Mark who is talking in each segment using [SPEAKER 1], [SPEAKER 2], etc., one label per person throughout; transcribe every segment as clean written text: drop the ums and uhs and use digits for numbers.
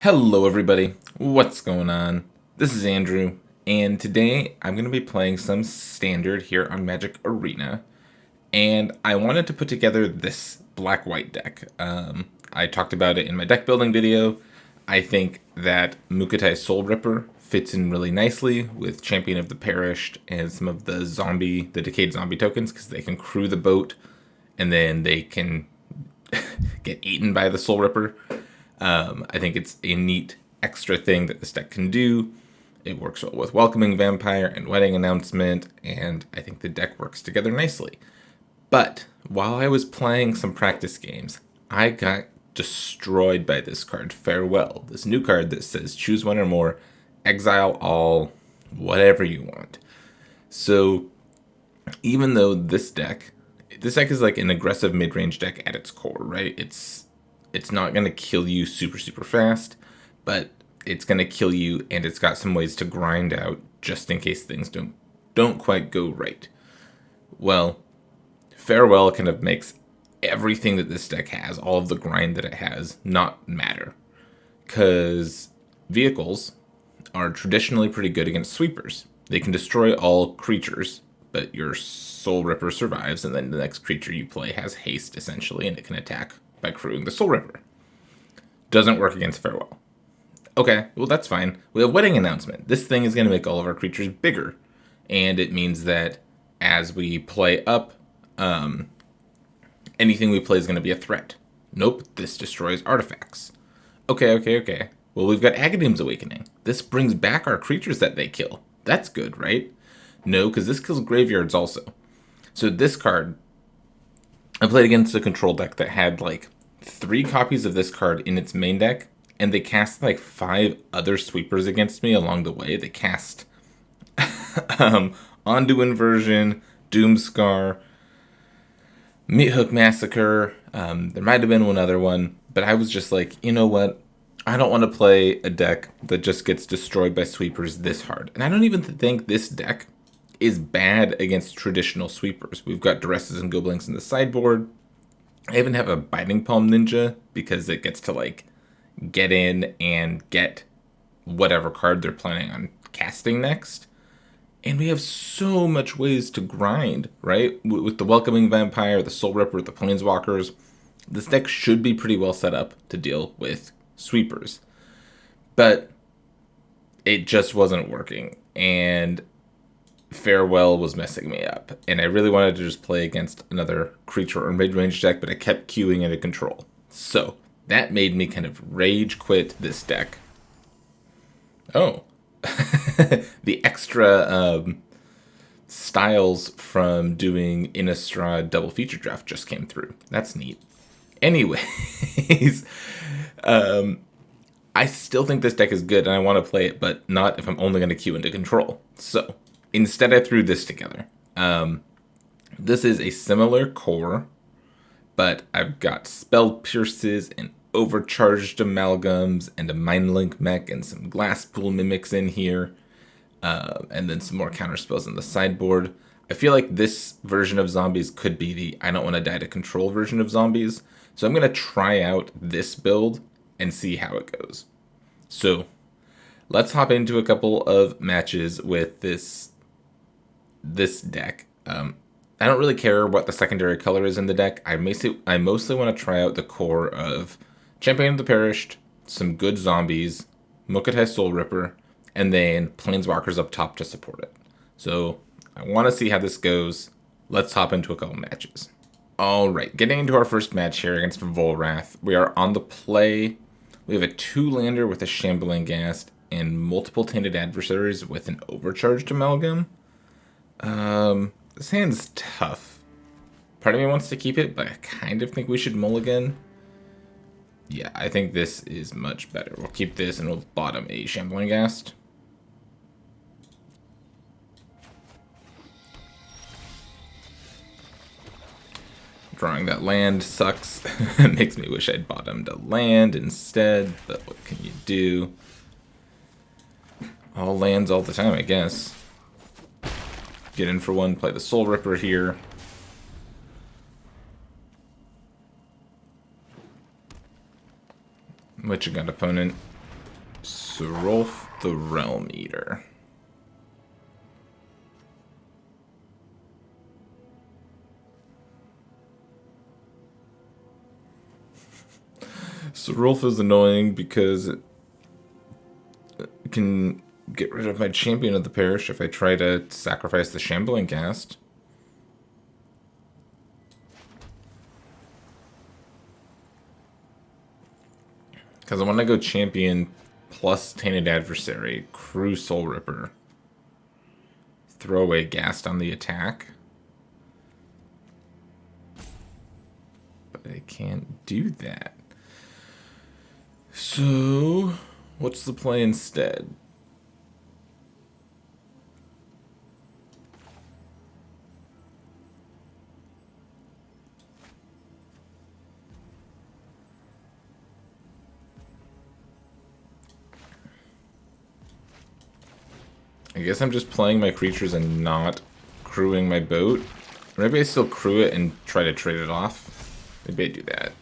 [SPEAKER 1] Hello everybody, what's going on? This is Andrew, and today I'm going to be playing some standard here on Magic Arena, and I wanted to put together this black-white deck. I talked about it in my deck building video. I think that Mukotai Soulripper fits in really nicely with Champion of the Perished and some of the decayed zombie tokens, because they can crew the boat, and then they can get eaten by the Soulripper. I think it's a neat extra thing that this deck can do. It works well with Welcoming Vampire and Wedding Announcement, and I think the deck works together nicely. But while I was playing some practice games, I got destroyed by this card, Farewell. This new card that says choose one or more, exile all, whatever you want. So even though this deck is like an aggressive mid-range deck at its core, right? It's not going to kill you super fast, but it's going to kill you, and it's got some ways to grind out just in case things don't quite go right. Well, Farewell kind of makes everything that this deck has, all of the grind that it has, not matter. Because vehicles are traditionally pretty good against sweepers. They can destroy all creatures, but your Soulripper survives, and then the next creature you play has haste, essentially, and it can attack by crewing the Soulripper. Doesn't work against Farewell. Okay, well that's fine. We have Wedding Announcement. This thing is going to make all of our creatures bigger, and it means that as we play up, anything we play is going to be a threat. Nope, this destroys artifacts. Okay. Well, we've got Agadeem's Awakening. This brings back our creatures that they kill. That's good, right? No, because this kills graveyards also. So this card, I played against a control deck that had like 3 copies of this card in its main deck, and they cast like 5 other sweepers against me along the way. They cast Ondu Inversion, Doomscar, Meathook Massacre. There might have been one other one, but I was just like, you know what? I don't want to play a deck that just gets destroyed by sweepers this hard. And I don't even think this deck is bad against traditional sweepers. We've got Duresses and Goblinks in the sideboard. I even have a Biting Palm Ninja because it gets to like get in and get whatever card they're planning on casting next. And we have so much ways to grind, right? With the Welcoming Vampire, the Soulripper, the Planeswalkers, this deck should be pretty well set up to deal with sweepers. But it just wasn't working, and Farewell was messing me up, and I really wanted to just play against another creature or mid-range deck, but I kept queuing into control. So that made me kind of rage quit this deck. Oh, the extra styles from doing Innistrad double feature draft just came through. That's neat. Anyways, I still think this deck is good, and I want to play it, but not if I'm only going to queue into control. So instead, I threw this together. This is a similar core, but I've got Spell Pierces and Overcharged Amalgams and a Mindlink mech and some Glasspool Mimics in here, and then some more counterspells on the sideboard. I feel like this version of zombies could be the I don't want to die to control version of zombies, so I'm going to try out this build and see how it goes. So let's hop into a couple of matches with this deck. I don't really care what the secondary color is in the deck. I mostly want to try out the core of Champion of the Perished, some good zombies, Mukotai Soulripper, and then Planeswalkers up top to support it. So I want to see how this goes. Let's hop into a couple matches. Alright, getting into our first match here against Volrath. We are on the play. We have a 2-lander with a Shambling Ghast and multiple Tainted Adversaries with an Overcharged Amalgam. This hand's tough. Part of me wants to keep it, but I kind of think we should mulligan. Yeah, I think this is much better. We'll keep this and we'll bottom a Shambling Ghast. Drawing that land sucks. It makes me wish I'd bottomed a land instead, but what can you do? All lands all the time, I guess. Get in for one, play the Soulripper here. What you got, opponent? Soulripper the Realm Eater. Soulripper is annoying because it can get rid of my champion of the parish if I try to sacrifice the Shambling Cast. Because I want to go champion plus Tainted Adversary, Crew Soulripper. Throw away Ghast on the attack. But I can't do that. So, what's the play instead? I guess I'm just playing my creatures and not crewing my boat. Or maybe I still crew it and try to trade it off. Maybe I do that.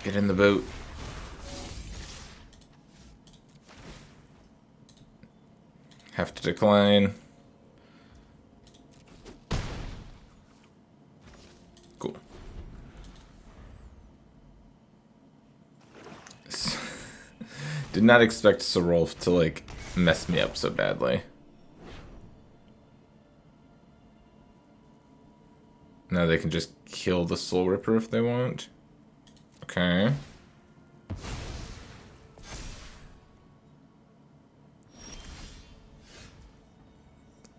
[SPEAKER 1] Get in the boat. Have to decline. Cool. Did not expect Soulripper to, like, mess me up so badly. Now they can just kill the Soulripper if they want. Okay.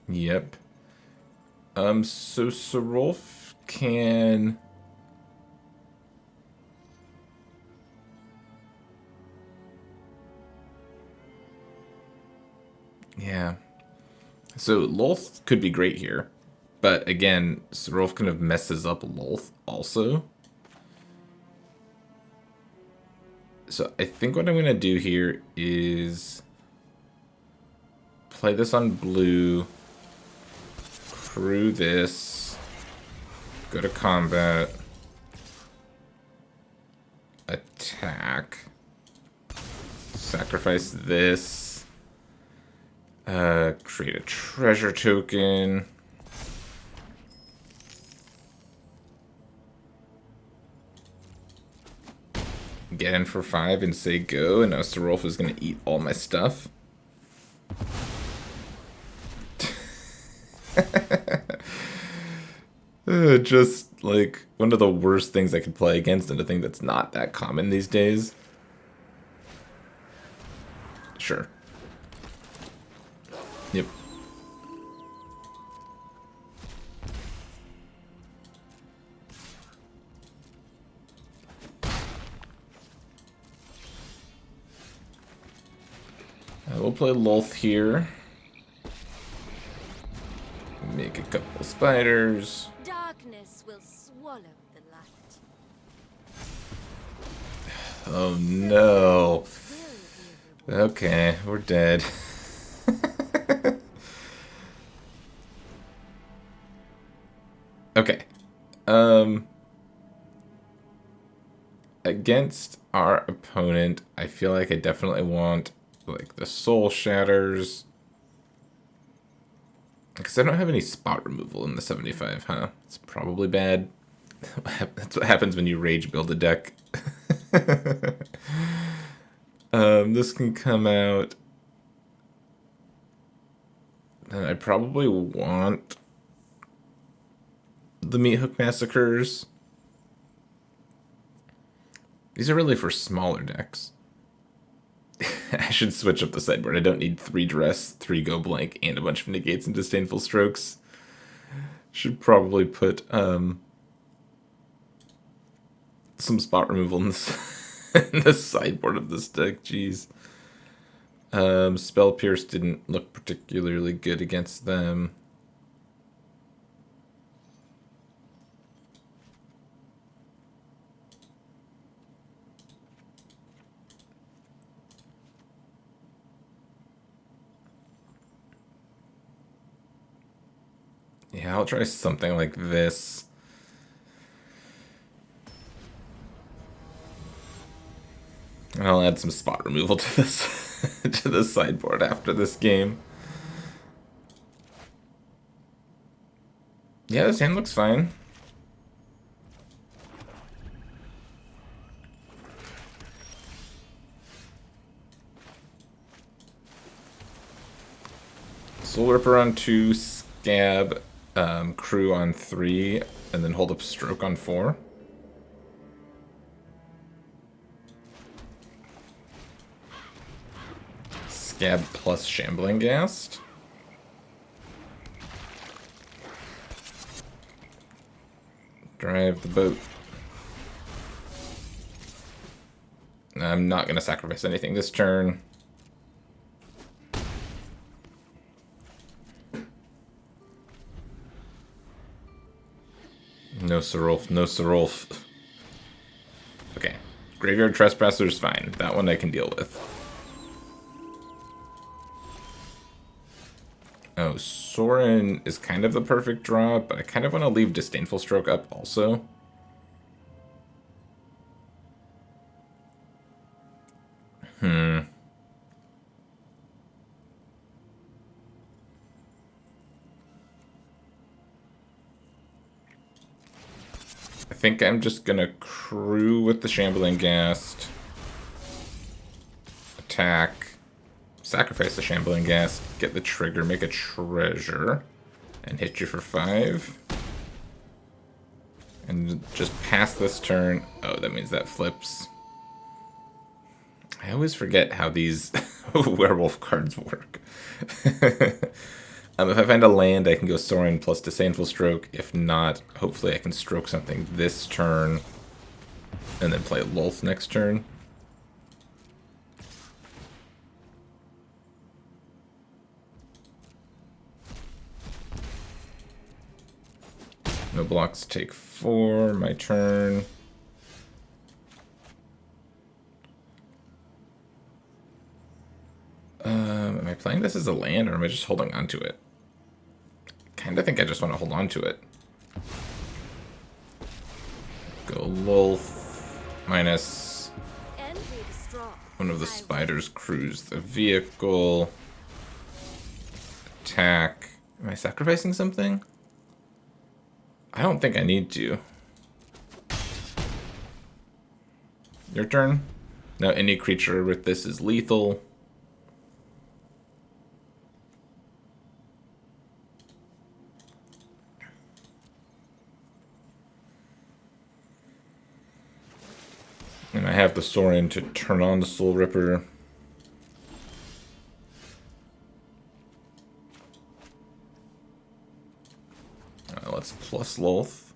[SPEAKER 1] Yep. So Soulripper can... Yeah. So Lolth could be great here. But again, Soulripper kind of messes up Lolth also. So I think what I'm going to do here is play this on blue, crew this, go to combat, attack, sacrifice this, create a treasure token, get in for 5 and say go, and now Soulripper is going to eat all my stuff. Just like one of the worst things I could play against, and a thing that's not that common these days. Sure. Yep. We'll play Lolth here. Make a couple spiders.
[SPEAKER 2] Darkness will swallow the light.
[SPEAKER 1] Oh no. Okay, we're dead. Okay. Against our opponent, I feel like I definitely want like the Soul Shatters. Because I don't have any spot removal in the 75, huh? It's probably bad. That's what happens when you rage build a deck. This can come out. And I probably want the Meat Hook Massacres. These are really for smaller decks. I should switch up the sideboard. I don't need 3 Dress, 3 Go Blank, and a bunch of Negates and Disdainful Strokes. Should probably put some spot removal in this in the sideboard of this deck. Jeez. Spell Pierce didn't look particularly good against them. Yeah, I'll try something like this. I'll add some spot removal to this to the sideboard after this game. Yeah, this hand looks fine. Soulripper on 2, Scab, Crew on 3, and then hold up Stroke on 4. Scab plus Shambling Ghast. Drive the boat. I'm not going to sacrifice anything this turn. No Serulf, no Serulf. Okay. Graveyard Trespasser is fine. That one I can deal with. Oh, Sorin is kind of the perfect draw, but I kind of want to leave Disdainful Stroke up also. I think I'm just gonna Crew with the Shambling Ghast. Attack. Sacrifice the Shambling Ghast. Get the trigger, make a treasure. And hit you for 5. And just pass this turn. Oh, that means that flips. I always forget how these werewolf cards work. If I find a land, I can go Sorin plus Disdainful Stroke. If not, hopefully I can stroke something this turn. And then play Lolth next turn. No blocks, take 4, my turn. Am I playing this as a land, or am I just holding on to it? Kinda think I just want to hold on to it. Go Lolth, minus one of the spiders crews the vehicle. Attack. Am I sacrificing something? I don't think I need to. Your turn. Now any creature with this is lethal. And I have the Sorin to turn on the Soulripper. Let's plus Lolth.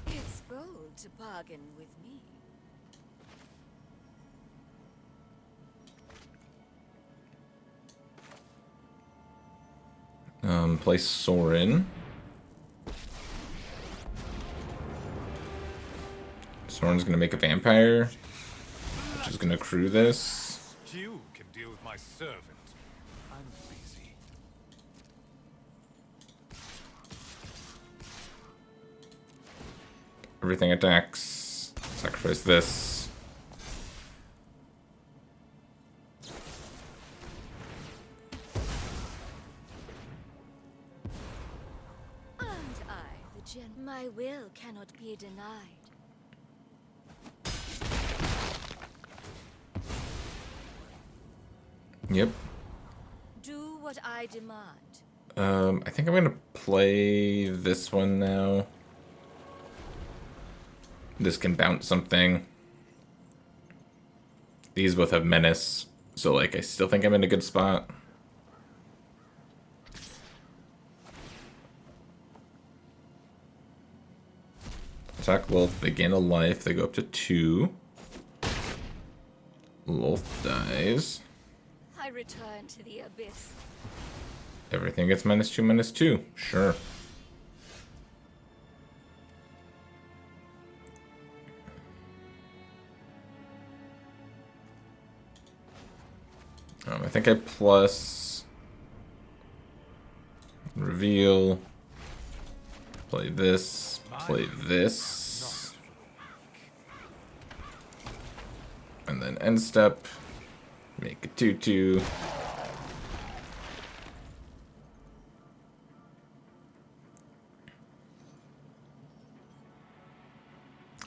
[SPEAKER 2] It's bold to bargain with me.
[SPEAKER 1] Play Sorin. Sorin's gonna make a vampire, which is gonna crew this.
[SPEAKER 3] You can deal with my servant. I'm busy.
[SPEAKER 1] Everything attacks. Sacrifice this.
[SPEAKER 2] And I, the gen. My will cannot be denied.
[SPEAKER 1] Yep.
[SPEAKER 2] Do what I demand.
[SPEAKER 1] I think I'm gonna play this one now. This can bounce something. These both have menace, so like I still think I'm in a good spot. Attack Lolth, they gain a life, they go up to 2. Lolth dies.
[SPEAKER 2] I return to the abyss.
[SPEAKER 1] Everything gets -2, -2. Sure. I think I plus reveal, play this, and then end step. Make a 2/2.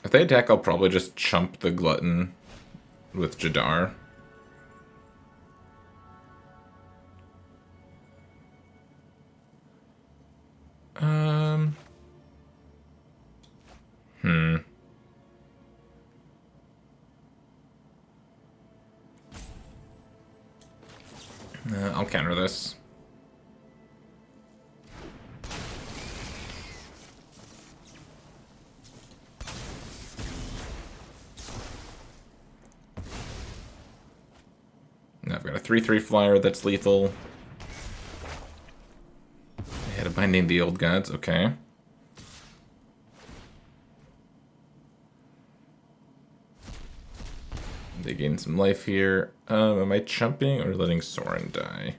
[SPEAKER 1] If they attack, I'll probably just chump the Glutton with Jadar. I'll counter this. Now I've got a 3/3 flyer that's lethal. I had a Binding the Old Gods, okay. They gain some life here. Am I chumping or letting Sorin die?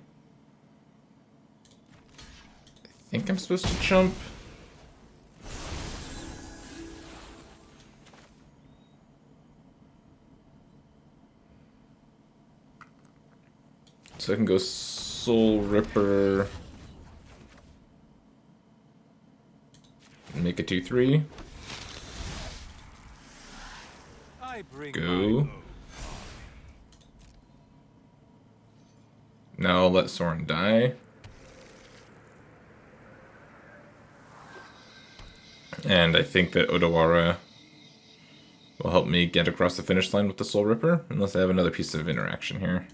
[SPEAKER 1] I think I'm supposed to chump. So I can go Soulripper. Make a 2/3. Go. Now I'll let Sorin die. And I think that Odawara will help me get across the finish line with the Soulripper, unless I have another piece of interaction here.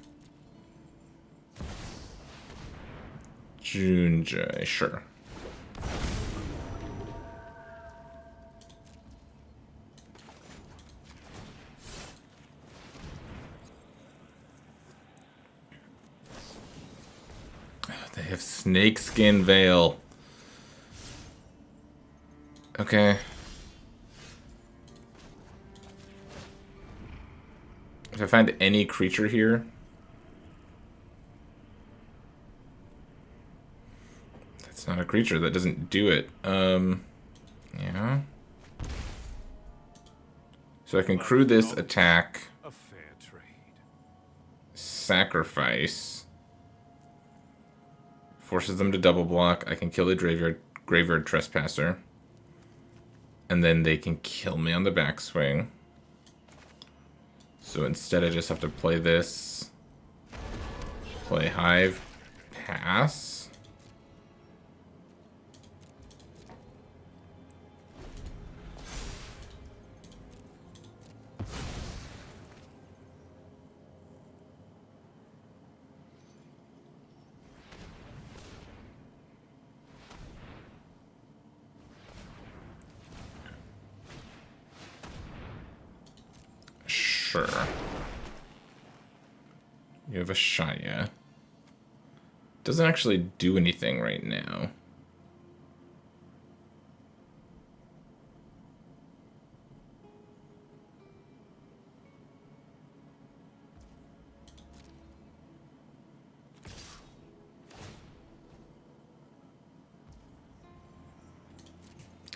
[SPEAKER 1] Junjai, sure. They have Snakeskin Veil. Okay. If I find any creature here, that's not a creature. That doesn't do it. Yeah. So I can crew this attack.
[SPEAKER 3] A fair trade.
[SPEAKER 1] Sacrifice. Forces them to double block. I can kill the graveyard trespasser. And then they can kill me on the backswing. So instead I just have to play this. Play Hive. Pass. Sure. You have a Shaya. Doesn't actually do anything right now.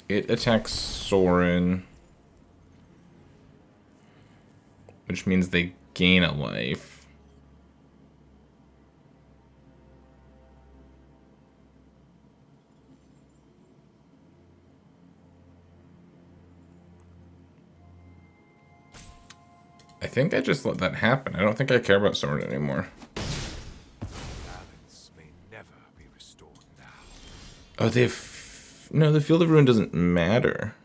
[SPEAKER 1] It attacks Sorin, which means they gain a life. I think I just let that happen. I don't think I care about Sorin anymore.
[SPEAKER 3] Balance may never be restored now.
[SPEAKER 1] Oh, they've... No, the Field of Ruin doesn't matter.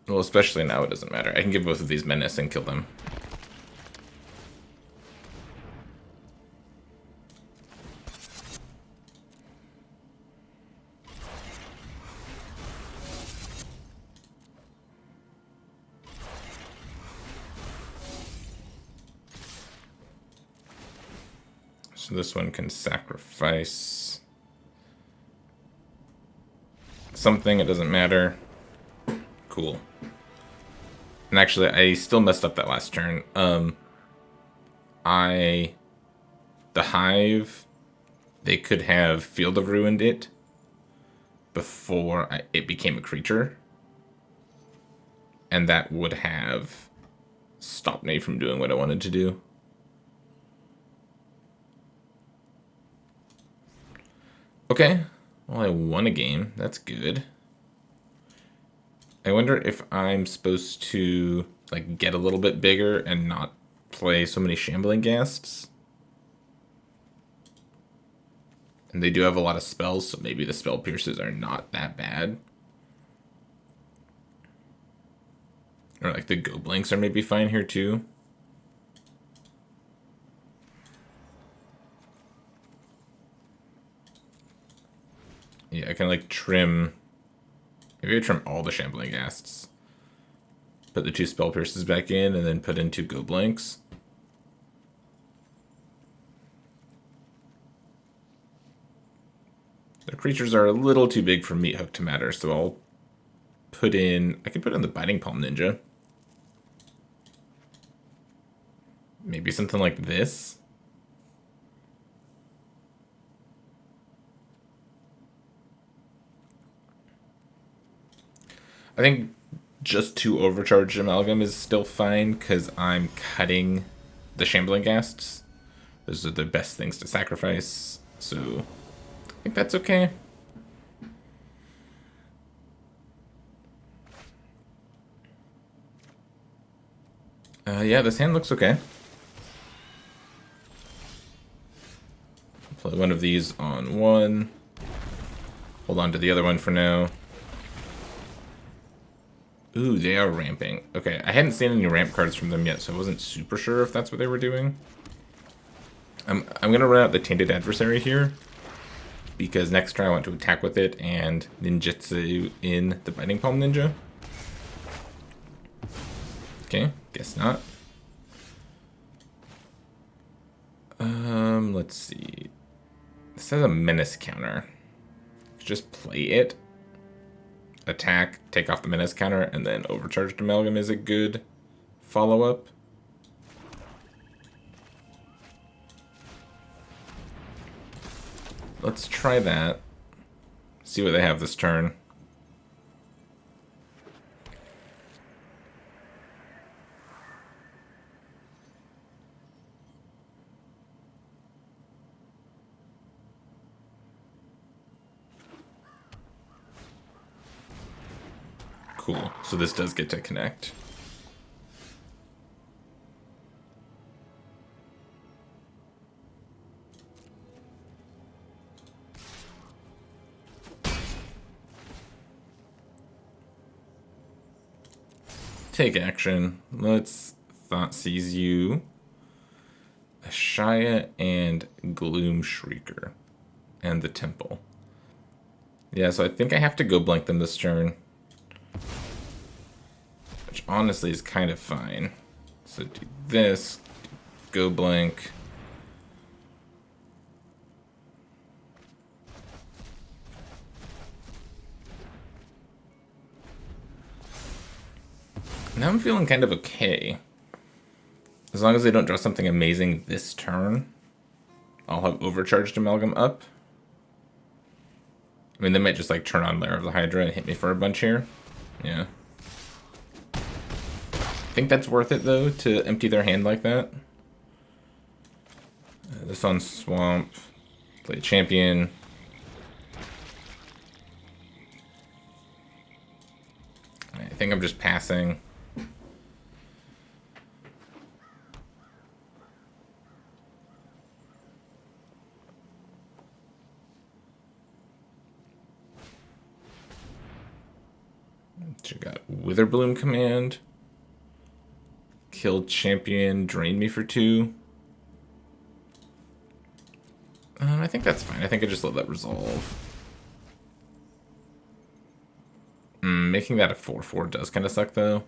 [SPEAKER 1] Well, especially now it doesn't matter. I can give both of these Menace and kill them. So this one can sacrifice something, it doesn't matter. Cool. And actually, I still messed up that last turn. The Hive, they could have Field of Ruined it before it became a creature. and that would have stopped me from doing what I wanted to do. Okay, well, I won a game. That's good. I wonder if I'm supposed to like get a little bit bigger and not play so many shambling ghasts. And they do have a lot of spells, so maybe the spell pierces are not that bad. Or like the go blanks are maybe fine here too. Yeah, I can like trim. Maybe I trim all the shambling ghasts. Put the 2 spell pierces back in and then put in 2 go blanks. The creatures are a little too big for Meat Hook to matter, so I'll put in... I could put in the Biting Palm Ninja. Maybe something like this. I think just 2 Overcharged Amalgam is still fine, because I'm cutting the Shambling Ghasts. Those are the best things to sacrifice, so... I think that's okay. Yeah, this hand looks okay. Play one of these on 1. Hold on to the other one for now. Ooh, they are ramping. Okay, I hadn't seen any ramp cards from them yet, so I wasn't super sure if that's what they were doing. I'm gonna run out the Tainted Adversary here, because next turn I want to attack with it and ninjutsu in the Biting Palm Ninja. Okay, guess not. Let's see. This has a menace counter. Just play it. Attack, take off the menace counter, and then Overcharged Amalgam is a good follow-up. Let's try that. See what they have this turn. Cool. So this does get to connect. Take action. Let's Thought Seize you. Ashaya and Gloom Shrieker. And the Temple. Yeah, so I think I have to go blank them this turn. Which honestly is kind of fine. So do this. Go blank. Now I'm feeling kind of okay. As long as they don't draw something amazing this turn, I'll have Overcharged Amalgam up. I mean, they might just like turn on Lair of the Hydra and hit me for a bunch here. Yeah. I think that's worth it though, to empty their hand like that. This on Swamp. Play Champion. I think I'm just passing. You got Witherbloom command. Kill champion, drain me for 2. I think that's fine. I think I just let that resolve. Making that a 4/4 does kind of suck though.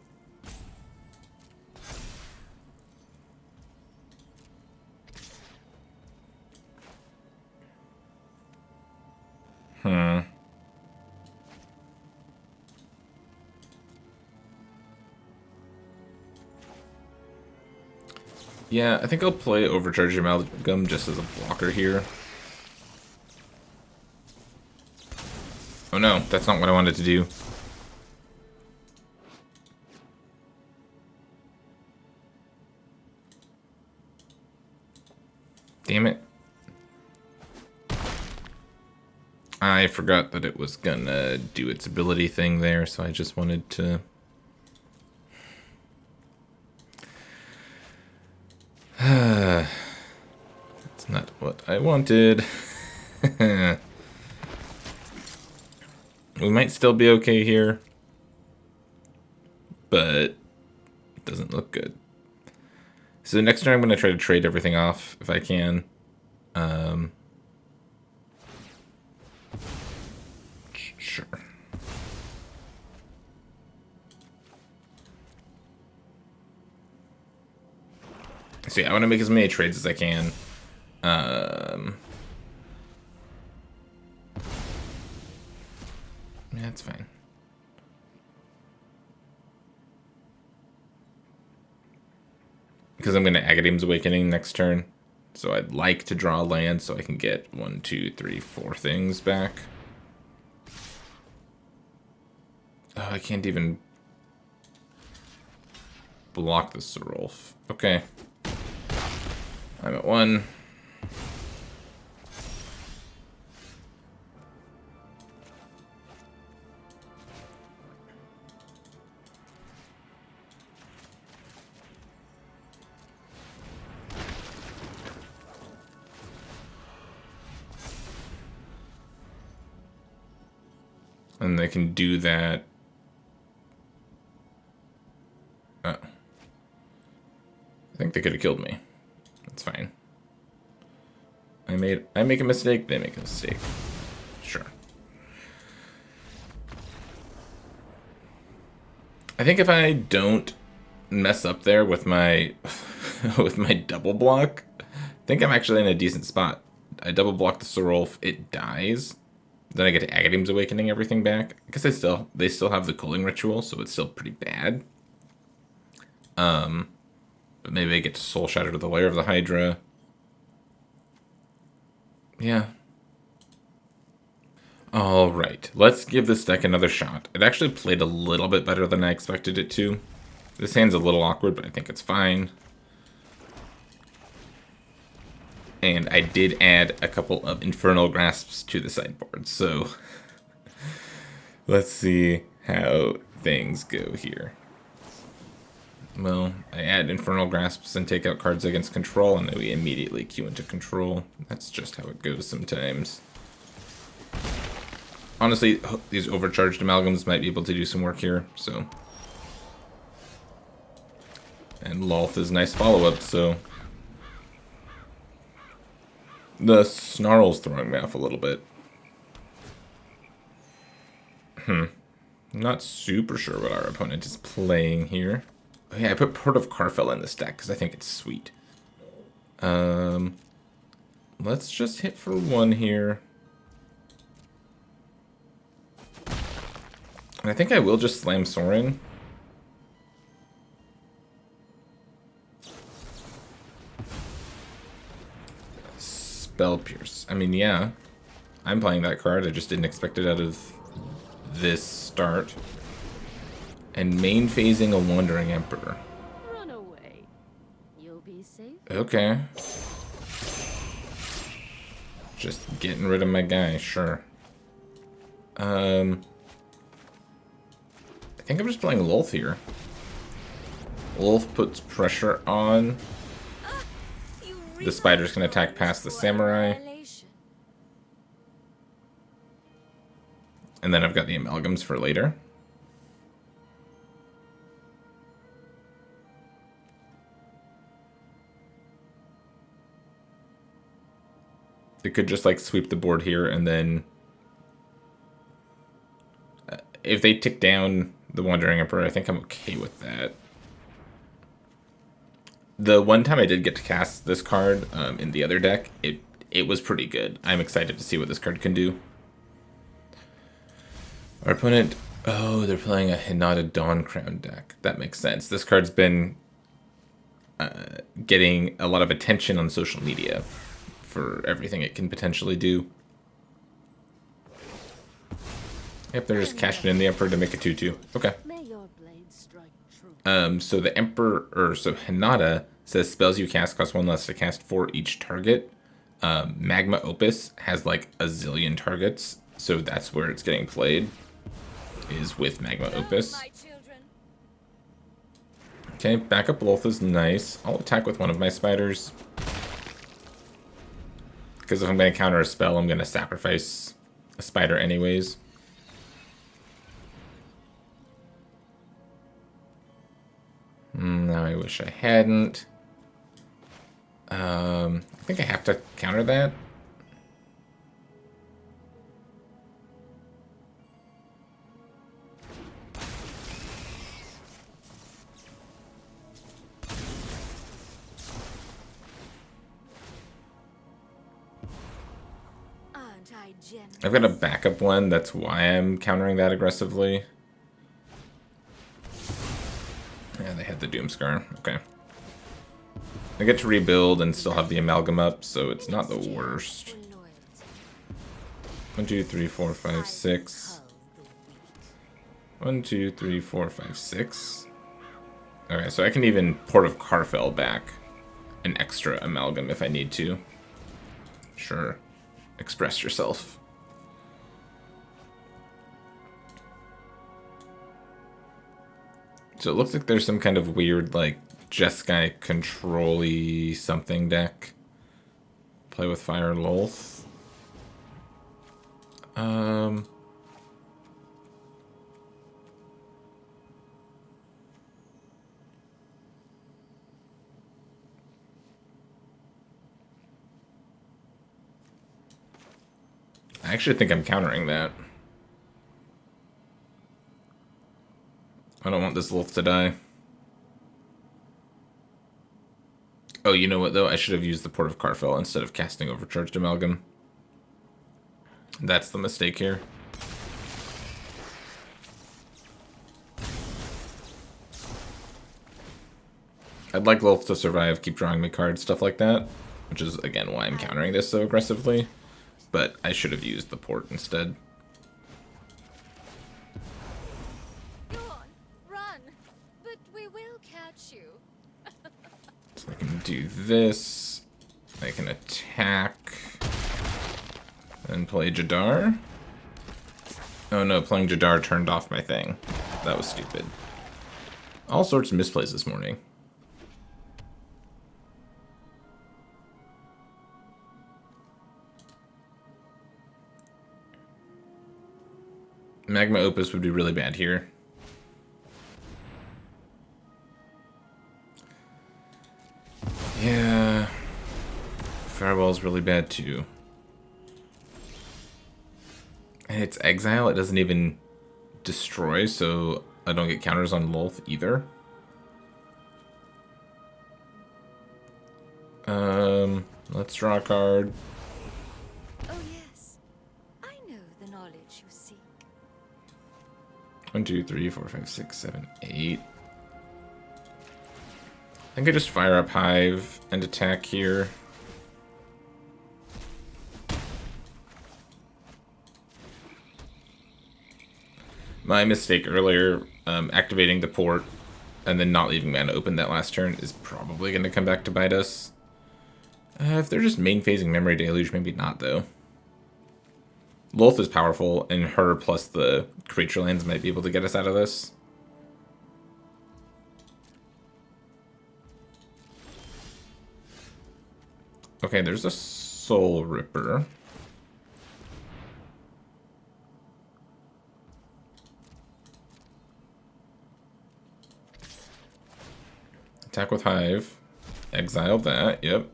[SPEAKER 1] Yeah, I think I'll play Overcharge Amalgam just as a blocker here. Oh no, that's not what I wanted to do. Damn it. I forgot that it was gonna do its ability thing there, so I just wanted to... That's not what I wanted. We might still be okay here, but it doesn't look good. So next turn I'm going to try to trade everything off if I can. Sure. So yeah, I want to make as many trades as I can. Yeah, it's fine. Because I'm going to Agadeem's Awakening next turn. So I'd like to draw land so I can get 1, 2, 3, 4 things back. Oh, I can't even block the Soulripper. Okay. I'm at 1. And they can do that. Oh. I think they could have killed me. That's fine. I make a mistake, they make a mistake. Sure. I think if I don't mess up there with my with my double block, I think I'm actually in a decent spot. I double block the Soulripper, it dies. Then I get to Agadeem's Awakening everything back. I guess they still have the Culling Ritual, so it's still pretty bad. But maybe I get to Soul Shatter to the Lair of the Hydra. Yeah. Alright, let's give this deck another shot. It actually played a little bit better than I expected it to. This hand's a little awkward, but I think it's fine. And I did add a couple of Infernal Grasps to the sideboard, so let's see how things go here. Well, I add Infernal Grasps and take out cards against control, and then we immediately queue into control. That's just how it goes sometimes. Honestly, these overcharged amalgams might be able to do some work here, so. And Lolth is nice follow-up, so. The Snarl's throwing me off a little bit. Not super sure what our opponent is playing here. Oh, yeah, I put Port of Carfell in this deck because I think it's sweet. Let's just hit for 1 here. And I think I will just slam Sorin. Spell Pierce. I mean, yeah. I'm playing that card. I just didn't expect it out of this start. And main phasing a Wandering Emperor.
[SPEAKER 2] Run away. You'll be safe.
[SPEAKER 1] Okay. Just getting rid of my guy, sure. I think I'm just playing Lolth here. Lolth puts pressure on. The spider's gonna attack past the samurai. And then I've got the amalgams for later. It could just like sweep the board here and then if they tick down the Wandering Emperor, I think I'm okay with that. The one time I did get to cast this card in the other deck, it was pretty good. I'm excited to see what this card can do. Our opponent, oh, they're playing a Hinata Dawn Crown deck. That makes sense. This card's been getting a lot of attention on social media for everything it can potentially do. Yep, they're just cashing in the Emperor to make a 2/2. Okay. So the Emperor, so Hinata says spells you cast cost 1 less to cast for each target. Magma Opus has like a zillion targets, so that's where it's getting played, is with Magma Opus.
[SPEAKER 2] My children.
[SPEAKER 1] Okay, backup Lolth is nice. I'll attack with one of my spiders. Because if I'm going to counter a spell, I'm going to sacrifice a spider anyways. Now I wish I hadn't. I think I have to counter that.
[SPEAKER 2] Aren't I generous?
[SPEAKER 1] I've got a backup one, that's why I'm countering that aggressively. Yeah, they had the Doomscar. Okay. I get to rebuild and still have the Amalgam up, so it's not the worst. 1, 2, 3, 4, 5, 6. 1, 2, 3, 4, 5, 6. Okay, so I can even Port of Carfell back an extra Amalgam if I need to. Sure. Express yourself. So it looks like there's some kind of weird, like, Jeskai control-y something deck. Play with Fire Lolth. I actually think I'm countering that. I don't want this Lolth to die. Oh, you know what, though? I should have used the Port of Carfell instead of casting Overcharged Amalgam. That's the mistake here. I'd like Lolth to survive, keep drawing me cards, stuff like that. Which is, again, why I'm countering this so aggressively. But I should have used the Port instead.
[SPEAKER 2] Go on, run, but we will catch you.
[SPEAKER 1] So I can do this. I can attack. And play Jadar. Oh no, playing Jadar turned off my thing. That was stupid. All sorts of misplays this morning. Magma Opus would be really bad here. Yeah. Firewall's really bad too. And it's Exile, it doesn't even destroy, so I don't get counters on Lolth either. Let's draw a card.
[SPEAKER 2] Oh yes, I know the knowledge you seek.
[SPEAKER 1] 1, 2, 3, 4, 5, 6, 7, 8. I think I just fire up Hive and attack here. My mistake earlier, activating the port and then not leaving mana open that last turn is probably going to come back to bite us. If they're just main phasing Memory Deluge, maybe not though. Lolth is powerful, and her plus the creature lands might be able to get us out of this. Okay, there's a Soulripper. Attack with Hive. Exile that, yep.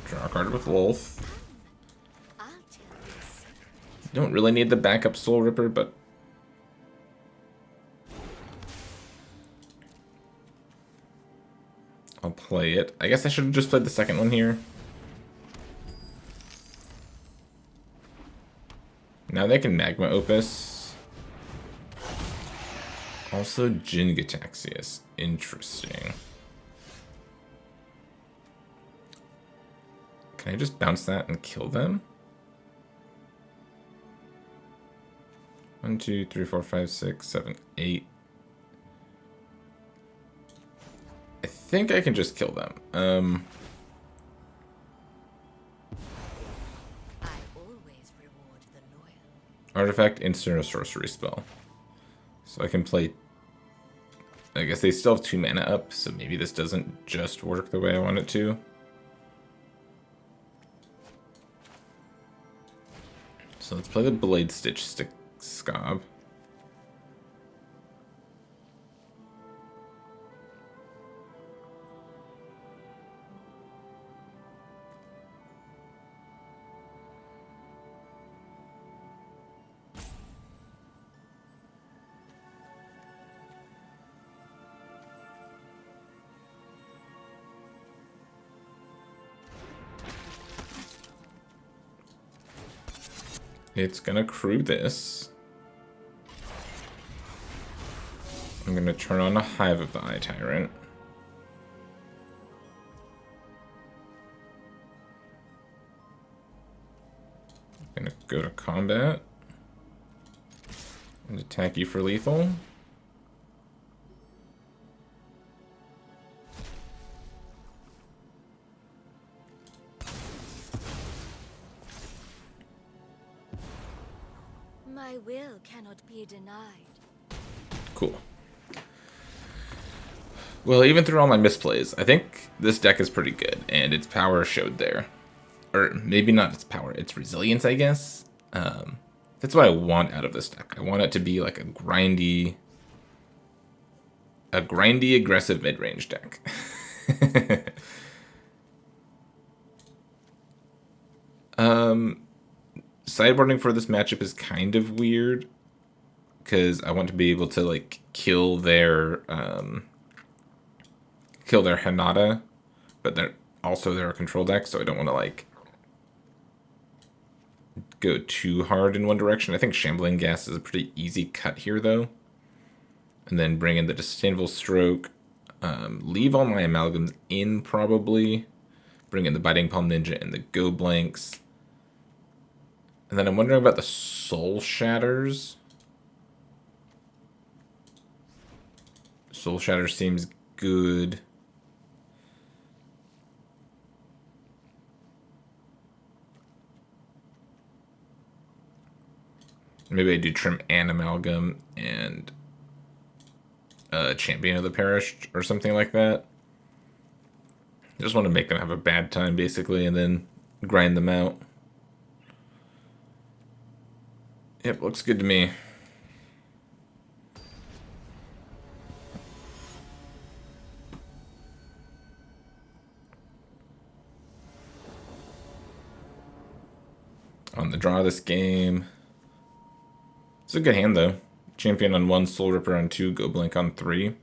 [SPEAKER 1] Draw a card with Lolth.
[SPEAKER 2] I'll tell you a secret.
[SPEAKER 1] Don't really need the backup Soulripper, but I'll play it. I guess I should have just played the second one here. Now they can Magma Opus. Also Jin-Gitaxias. Interesting. Can I just bounce that and kill them? 1, 2, 3, 4, 5, 6, 7, 8. think I can just kill them.
[SPEAKER 2] I always reward the loyal.
[SPEAKER 1] Artifact, instant, or sorcery spell. So I can play... I guess they still have 2 mana up, so maybe this doesn't just work the way I want it to. So let's play the Blade Stitch Scob. It's gonna crew this. I'm gonna turn on a Hive of the Eye Tyrant. I'm gonna go to combat and attack you for lethal.
[SPEAKER 2] My will cannot be denied.
[SPEAKER 1] Cool. Well, even through all my misplays, I think this deck is pretty good, and its power showed there. Or maybe not its power, its resilience, I guess. That's what I want out of this deck. I want it to be like a grindy, aggressive mid-range deck. Sideboarding for this matchup is kind of weird, because I want to be able to like kill their Hinata, but they're a control deck, so I don't want to like go too hard in one direction. I think Shambling Gas is a pretty easy cut here though. And then bring in the Disdainful Stroke, leave all my amalgams in probably, bring in the Biting Palm Ninja and the Go Blanks. And then I'm wondering about the Soul Shatters. Soul Shatter seems good. Maybe I do Trim and Amalgam and Champion of the Perished or something like that. I just want to make them have a bad time, basically, and then grind them out. Yep, looks good to me. On the draw this game. It's a good hand, though. Champion on 1, Soulripper on 2, Go Blink on 3.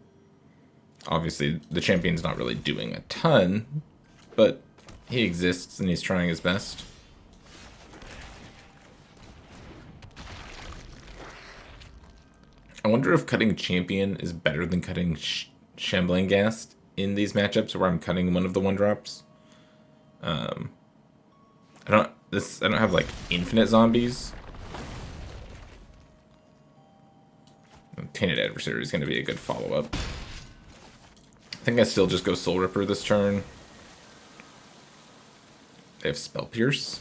[SPEAKER 1] Obviously, the champion's not really doing a ton, but he exists and he's trying his best. I wonder if cutting Champion is better than cutting Shambling Ghast in these matchups where I'm cutting one of the 1-drops. I don't have like infinite zombies. Tainted Adversary is going to be a good follow-up. I think I still just go Soulripper this turn. They have Spell Pierce?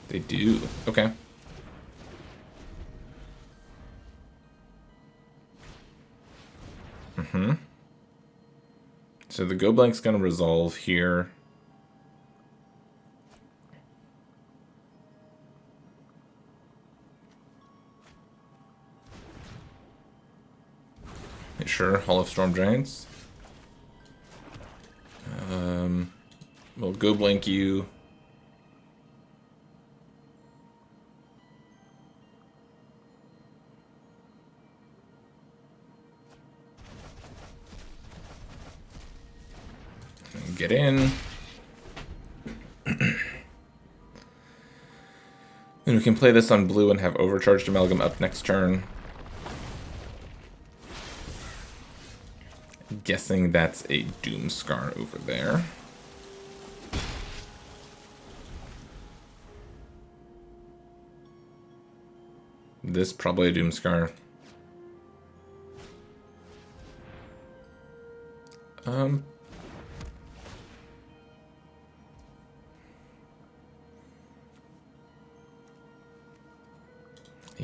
[SPEAKER 1] They do. Okay. So the Go Blank's going to resolve here. Sure, Hall of Storm Giants. We'll Go Blank you. Get in. And we can play this on blue and have Overcharged Amalgam up next turn. Guessing that's a Doomscar over there. This probably a Doomscar.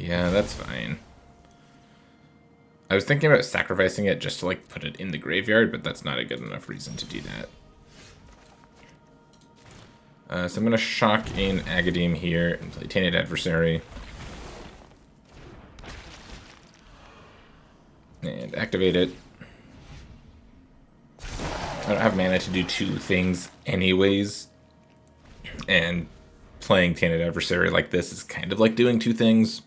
[SPEAKER 1] Yeah, that's fine. I was thinking about sacrificing it just to like put it in the graveyard, but that's not a good enough reason to do that. So I'm going to shock in Agadim here and play Tainted Adversary. And activate it. I don't have mana to do two things anyways. And playing Tainted Adversary like this is kind of like doing two things.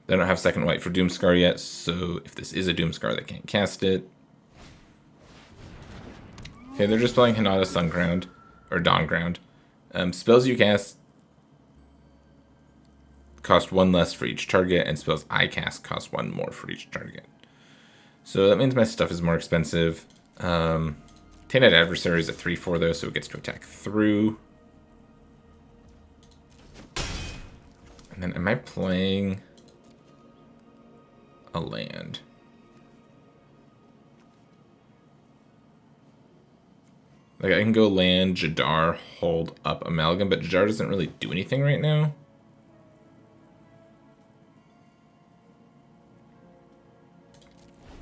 [SPEAKER 1] They don't have second white for Doomscar yet, so if this is a Doomscar, they can't cast it. Okay, they're just playing Hinata Sunground, or Dawnground. Spells you cast cost one less for each target, and spells I cast cost one more for each target. So that means my stuff is more expensive. Tainted Adversary is a 3/4 though, so it gets to attack through. And then am I playing a land? Like I can go land, Jadar, hold up Amalgam, but Jadar doesn't really do anything right now.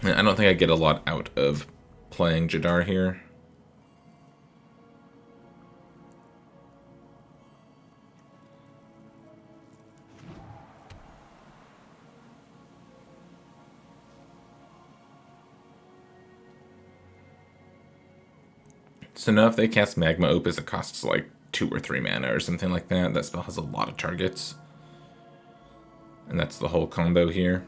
[SPEAKER 1] I don't think I get a lot out of playing Jadar here. So now if they cast Magma Opus, it costs like 2 or 3 mana or something like that. That spell has a lot of targets. And that's the whole combo here.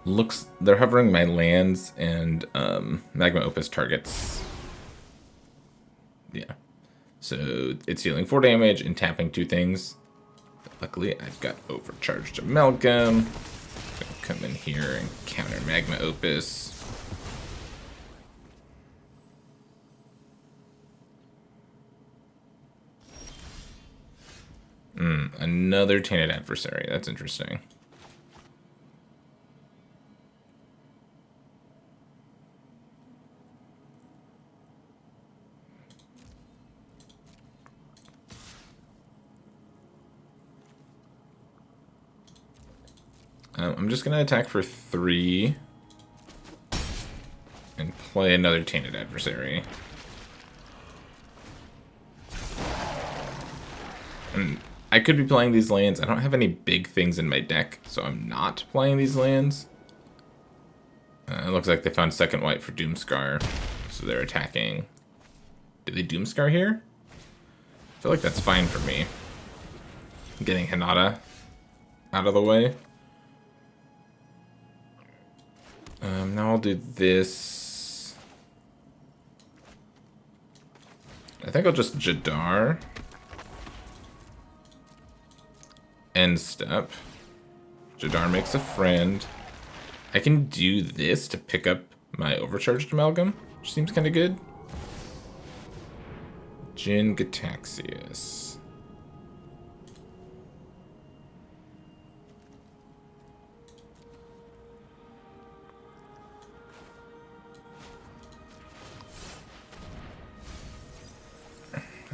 [SPEAKER 1] Looks, they're hovering my lands and Magma Opus targets. Yeah. So it's dealing 4 damage and tapping 2 things. But luckily, I've got Overcharged Amalgam. Gonna come in here and counter Magma Opus. Another Tainted Adversary. That's interesting. I'm just going to attack for 3 and play another Tainted Adversary. And I could be playing these lands. I don't have any big things in my deck, so I'm not playing these lands. It looks like they found second white for Doomscar, so they're attacking. Did they Doomscar here? I feel like that's fine for me. Getting Hinata out of the way. Now I'll do this. I think I'll just Jadar. End step. Jadar makes a friend. I can do this to pick up my Overcharged Amalgam, which seems kind of good. Jin Gataxius.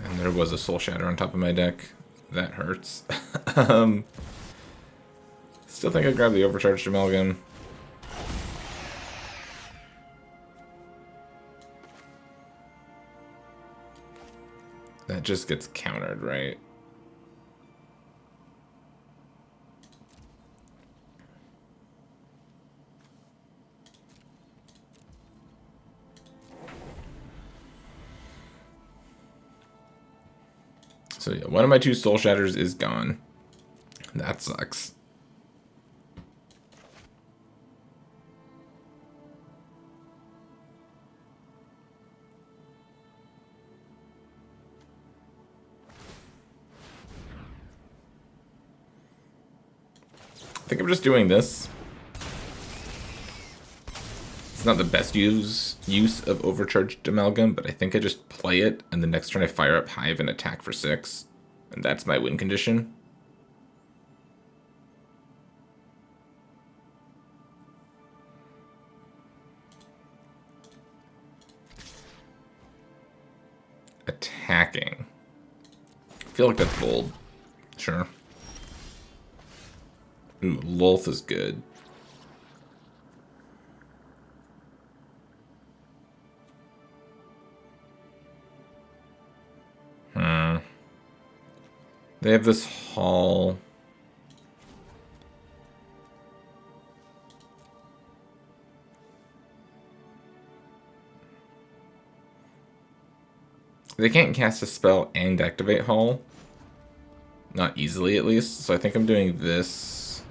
[SPEAKER 1] And there was a Soul Shatter on top of my deck. That hurts. Still think I'd grab the Overcharged Amalgam. That just gets countered, right? So yeah, one of my 2 Soul Shatters is gone. That sucks. I think I'm just doing this. It's not the best use of Overcharged Amalgam, but I think I just play it, and the next turn I fire up Hive and attack for 6. And that's my win condition. Attacking. I feel like that's bold. Sure. Ooh, Lolth is good. They have this hall. They can't cast a spell and activate hall. Not easily, at least. So I think I'm doing this.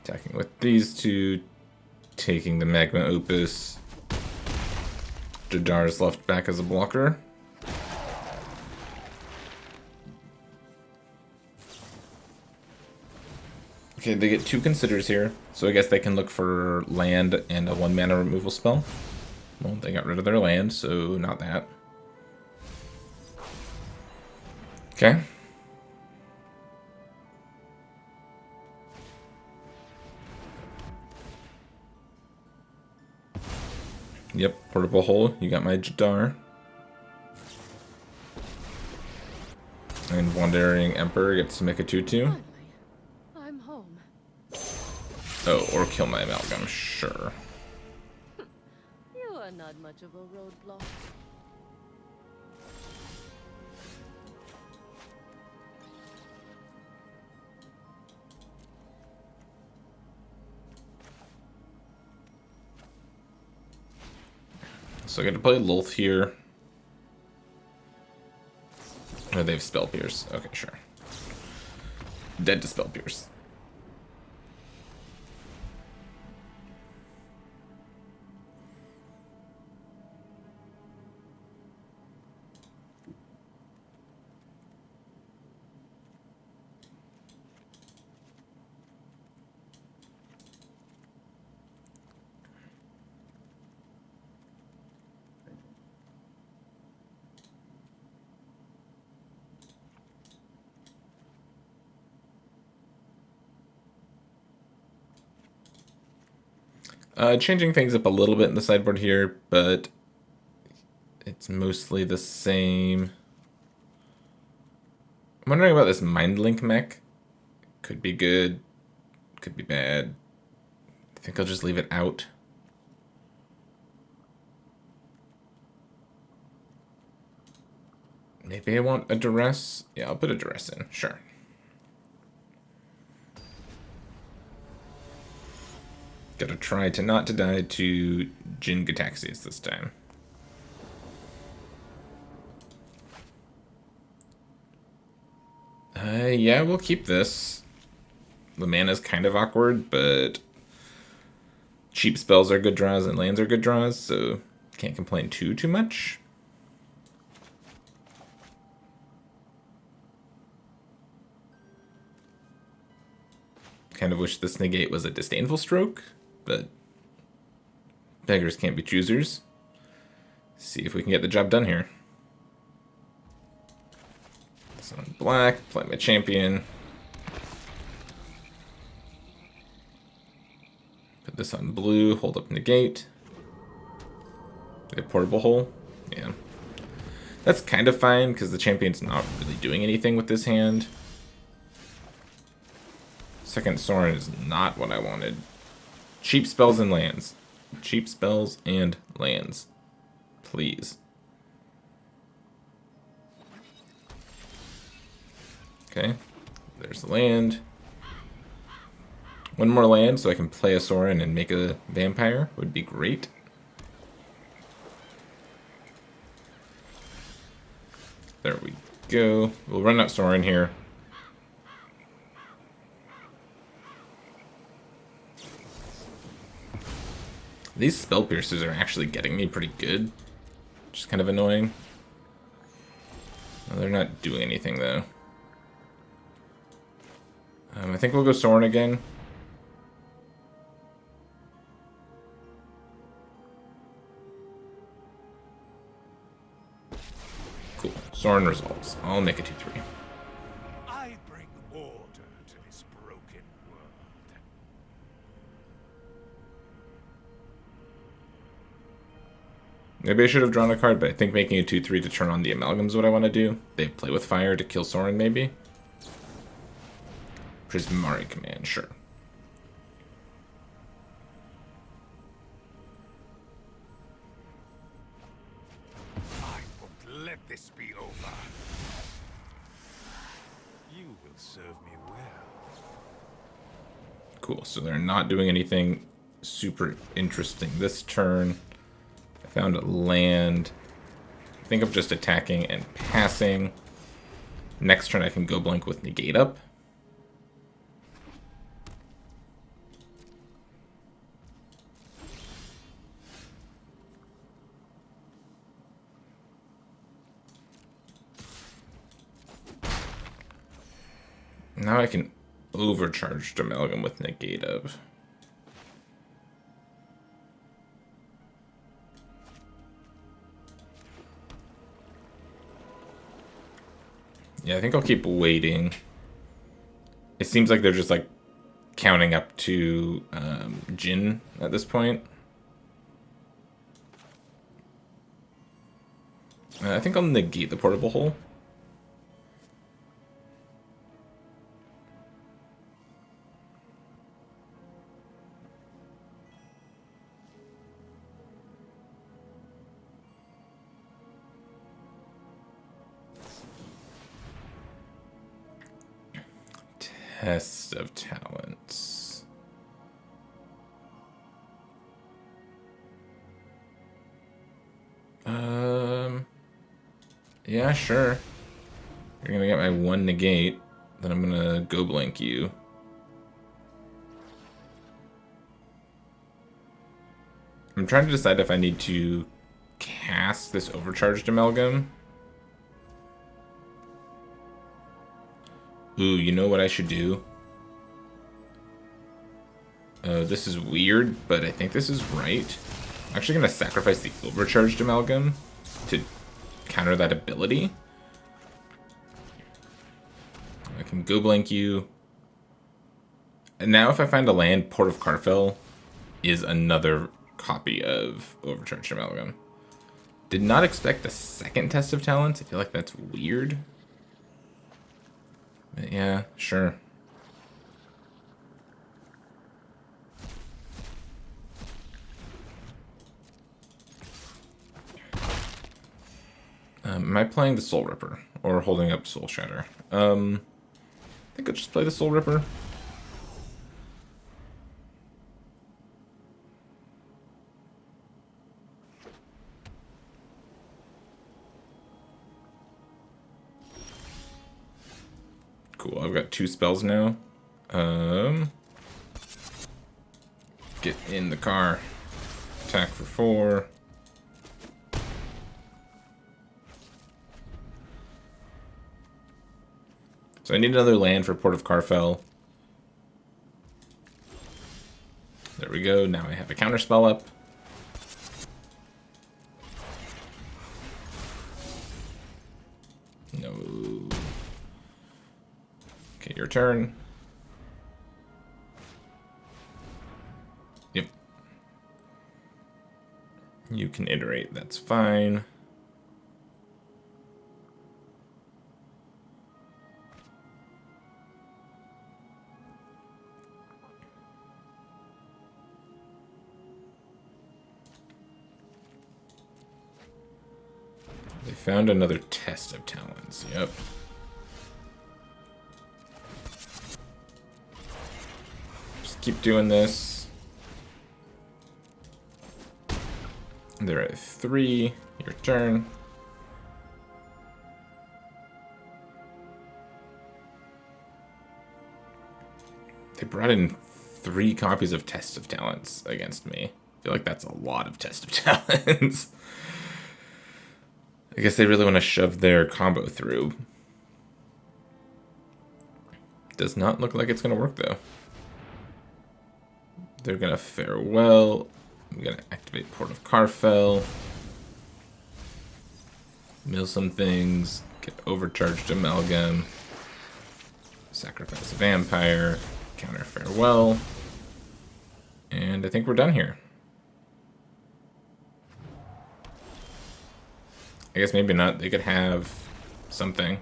[SPEAKER 1] Attacking with these two. Taking the Magma Opus. Jadar's left back as a blocker. Okay, they get 2 considers here, so I guess they can look for land and a 1-mana removal spell. Well, they got rid of their land, so not that. Okay. Yep, portable hole. You got my Jadar. And Wandering Emperor gets to make a 2/2.
[SPEAKER 2] I'm home.
[SPEAKER 1] Oh, or kill my Amalgam, sure.
[SPEAKER 2] You are not much of a roadblock.
[SPEAKER 1] So I get to play Lolth here. Oh, they have Spell Pierce. Okay, sure. Dead to Spell Pierce. Changing things up a little bit in the sideboard here, but it's mostly the same. I'm wondering about this Mindlink mech. Could be good, could be bad. I think I'll just leave it out. Maybe I want a Duress? Yeah, I'll put a Duress in, sure. Gotta try to not to die to Jin Gataxias this time. Yeah, we'll keep this. The mana's kind of awkward, but cheap spells are good draws and lands are good draws, so can't complain too much. Kind of wish this negate was a disdainful stroke, but beggars can't be choosers. See if we can get the job done here. So on black, play my champion. Put this on blue, hold up negate. A portable hole. Yeah. That's kind of fine, because the champion's not really doing anything with this hand. Second Sorin is not what I wanted. Cheap spells and lands. Cheap spells and lands. Please. Okay. There's the land. One more land so I can play a Sorin and make a vampire would be great. There we go. We'll run out Sorin here. These spell piercers are actually getting me pretty good, which is kind of annoying. Well, they're not doing anything though. I think we'll go Sorin again. Soren resolves. I'll make a 2/3.
[SPEAKER 3] I bring order to this broken world.
[SPEAKER 1] Maybe I should have drawn a card, but I think making a 2/3 to turn on the Amalgam is what I want to do. They play with fire to kill Soren, maybe? Prismari Command, sure.
[SPEAKER 3] I won't let this be over. You will serve me well.
[SPEAKER 1] Cool, so they're not doing anything super interesting this turn. I found a land. I think I'm just attacking and passing. Next turn I can go blank with negate up. Now I can overcharge Amalgam with negate up. Yeah, I think I'll keep waiting. It seems like they're just like counting up to Jin at this point. I think I'll negate the portable hole. Test of Talents. Yeah, sure. You're gonna get my one negate, then I'm gonna go blank you. I'm trying to decide if I need to cast this overcharged Amalgam. Ooh, you know what I should do? This is weird, but I think this is right. I'm actually going to sacrifice the overcharged Amalgam to counter that ability. I can go blank you. And now if I find a land, Port of Carfell is another copy of overcharged Amalgam. Did not expect a second Test of Talents. I feel like that's weird. But yeah, sure. Am I playing the Soulripper or holding up Soul Shatter? I think I'll just play the Soulripper. Cool, I've got 2 spells now. Get in the car. Attack for 4. So I need another land for Port of Carfell. There we go, now I have a counter spell up. No. Okay, your turn. Yep. You can iterate, that's fine. They found another Test of Talents, yep. Just keep doing this. They're at 3, your turn. They brought in 3 copies of Test of Talents against me. I feel like that's a lot of Test of Talents. I guess they really want to shove their combo through. Does not look like it's going to work, though. They're going to farewell. I'm going to activate Port of Carfell. Mill some things. Get Overcharged Amalgam. Sacrifice a Vampire. Counter Farewell. And I think we're done here. I guess maybe not. They could have something.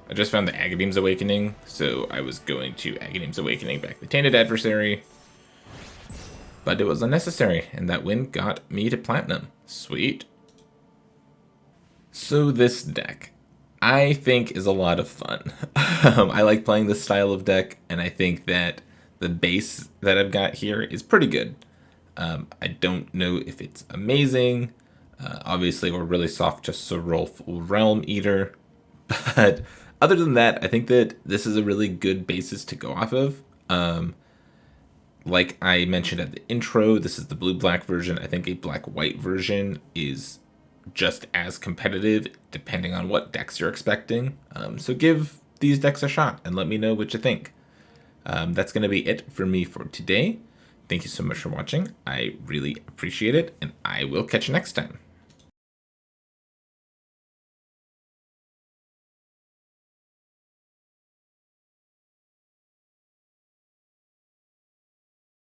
[SPEAKER 1] I just found the Agadeem's Awakening, so I was going to Agadeem's Awakening back the Tainted Adversary. But it was unnecessary, and that win got me to Platinum. Sweet. So this deck, I think, is a lot of fun. I like playing this style of deck, and I think that the base that I've got here is pretty good. I don't know if it's amazing. Obviously, we're really soft to Sorrowful Realm Eater. But other than that, I think that this is a really good basis to go off of. Like I mentioned at the intro, this is the blue-black version. I think a black-white version is just as competitive, depending on what decks you're expecting. So give these decks a shot and let me know what you think. That's going to be it for me for today. Thank you so much for watching. I really appreciate it, and I will catch you next time.